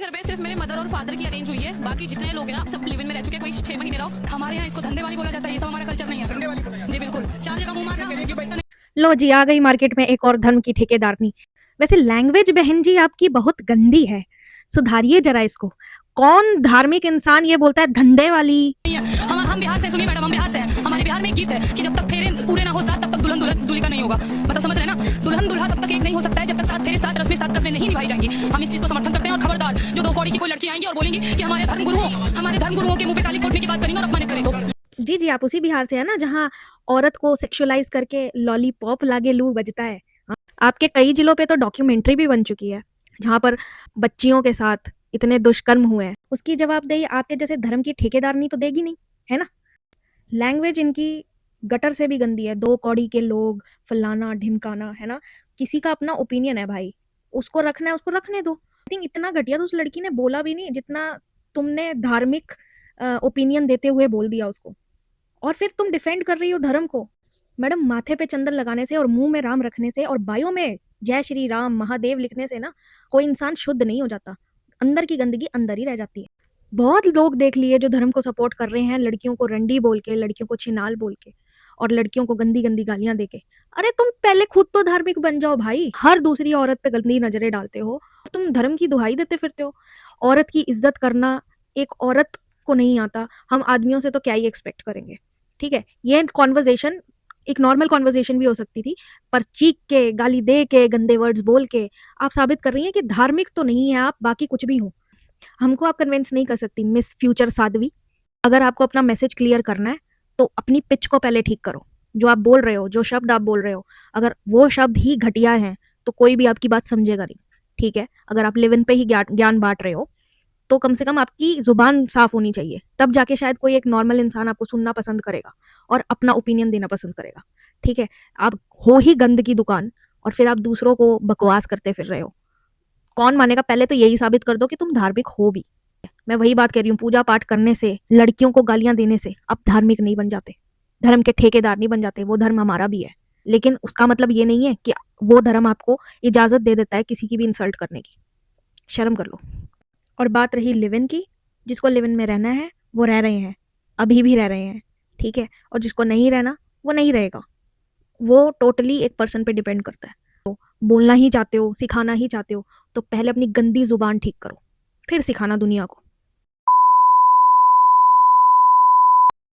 मेरे घर पे सिर्फ मेरे मदर और फादर की अरेंज हुई है, बाकी जितने लोग हैं ना सब लिव इन में रह चुके हैं, कोई 6 महीने रहो। हमारे यहाँ इसको धंधे वाली बोला जाता है, ये सब हमारा कल्चर नहीं है जी बिल्कुल। 4 जगह मुंह मारना। लो जी, आ गई मार्केट में एक और धर्म की ठेकेदारनी। वैसे लैंग्वेज बहन जी आपकी बहुत गंदी है, सुधारिए जरा इसको। कौन धार्मिक इंसान ये बोलता है धंधे वाली? हम बिहार से, सुनिए मैडम, हम बिहार से हैं। हमारे बिहार में एक गीत है कि जब तक फेरे पूरे ना हो साथ तब तक दुल्हन दूल्हे का नहीं होगा। मतलब समझ रहे हैं ना, दुल्हन दूल्हा तब तक एक नहीं हो सकता है जब तक 7 फेरे 7 रस्में 7 कस्में नहीं निभाई जाएंगी। हम इस चीज को समर्थन करते हैं। और खबरदार जो 2 कौड़ी की कोई लड़की आएंगी और बोलेंगी कि हमारे धर्मगुरुओं के मुंह पे ताली फोड़ने की बात करेंगे और अपमानित करें तो जी आप उसी बिहार से है ना जहाँ औरत को सेक्सुअलाइज करके लॉलीपॉप लागे लू बजता है। आपके कई जिलों पे तो डॉक्यूमेंट्री भी बन चुकी है जहाँ पर बच्चियों के साथ इतने दुष्कर्म हुए हैं। उसकी जवाबदेही आपके जैसे धर्म की ठेकेदारनी तो देगी नहीं, है ना। लैंग्वेज इनकी गटर से भी गंदी है। 2 कौड़ी के लोग, फलाना ढिमकाना, है ना। किसी का अपना ओपिनियन है भाई, उसको रखना है उसको रखने दो। आई थिंक इतना घटिया तो उस लड़की ने बोला भी नहीं जितना तुमने धार्मिक ओपिनियन देते हुए बोल दिया उसको। और फिर तुम डिफेंड कर रही हो धर्म को। मैडम, माथे पे चंदन लगाने से और मुंह में राम रखने से और बायो में जय श्री राम महादेव लिखने से ना कोई इंसान शुद्ध नहीं हो जाता। अंदर की गंदगी अंदर ही रह जाती है। बहुत लोग देख लिए जो धर्म को सपोर्ट कर रहे हैं, लड़कियों को रंडी बोल के, लड़कियों को छिनाल बोल के और लड़कियों को गंदी गंदी गालियां दे के। अरे तुम पहले खुद तो धार्मिक बन जाओ भाई। हर दूसरी औरत पे गंदी नजरें डालते हो, तुम धर्म की दुहाई देते फिरते हो। औरत की इज्जत करना एक औरत को नहीं आता, हम आदमियों से तो क्या ही एक्सपेक्ट करेंगे। ठीक है, ये कॉन्वर्जेशन एक नॉर्मल कॉन्वर्जेशन भी हो सकती थी, पर चीख के, गाली दे के, गंदे वर्ड्स बोल के आप साबित कर रही हैं कि धार्मिक तो नहीं है आप, बाकी कुछ भी हो। हमको आप कन्विंस नहीं कर सकती मिस फ्यूचर साध्वी। अगर आपको अपना मैसेज क्लियर करना है तो अपनी पिच को पहले ठीक करो। जो आप बोल रहे हो, जो शब्द आप बोल रहे हो, अगर वो शब्द ही घटिया हैं तो कोई भी आपकी बात समझेगा नहीं। ठीक है, अगर आप लिव इन पे ही ज्ञान बांट रहे हो तो कम से कम आपकी जुबान साफ होनी चाहिए, तब जाके शायद कोई एक नॉर्मल इंसान आपको सुनना पसंद करेगा और अपना ओपिनियन देना पसंद करेगा। ठीक है, आप हो ही गंद की दुकान और फिर आप दूसरों को बकवास करते फिर रहे हो। कौन मानेगा? पहले तो यही साबित कर दो कि तुम धार्मिक हो भी। मैं वही बात कह रही हूँ, पूजा पाठ करने से, लड़कियों को गालियां देने से आप धार्मिक नहीं बन जाते, धर्म के ठेकेदार नहीं बन जाते। वो धर्म हमारा भी है, लेकिन उसका मतलब ये नहीं है कि वो धर्म आपको इजाजत दे देता है किसी की भी इंसल्ट करने की। शर्म कर लो। और बात रही लिव इन की, जिसको लिव इन में रहना है वो रह रहे हैं, अभी भी रह रहे हैं। ठीक है, और जिसको नहीं रहना वो नहीं रहेगा। वो टोटली एक पर्सन पे डिपेंड करता है। तो बोलना ही चाहते हो, सिखाना ही चाहते हो, तो पहले अपनी गंदी जुबान ठीक करो, फिर सिखाना दुनिया को।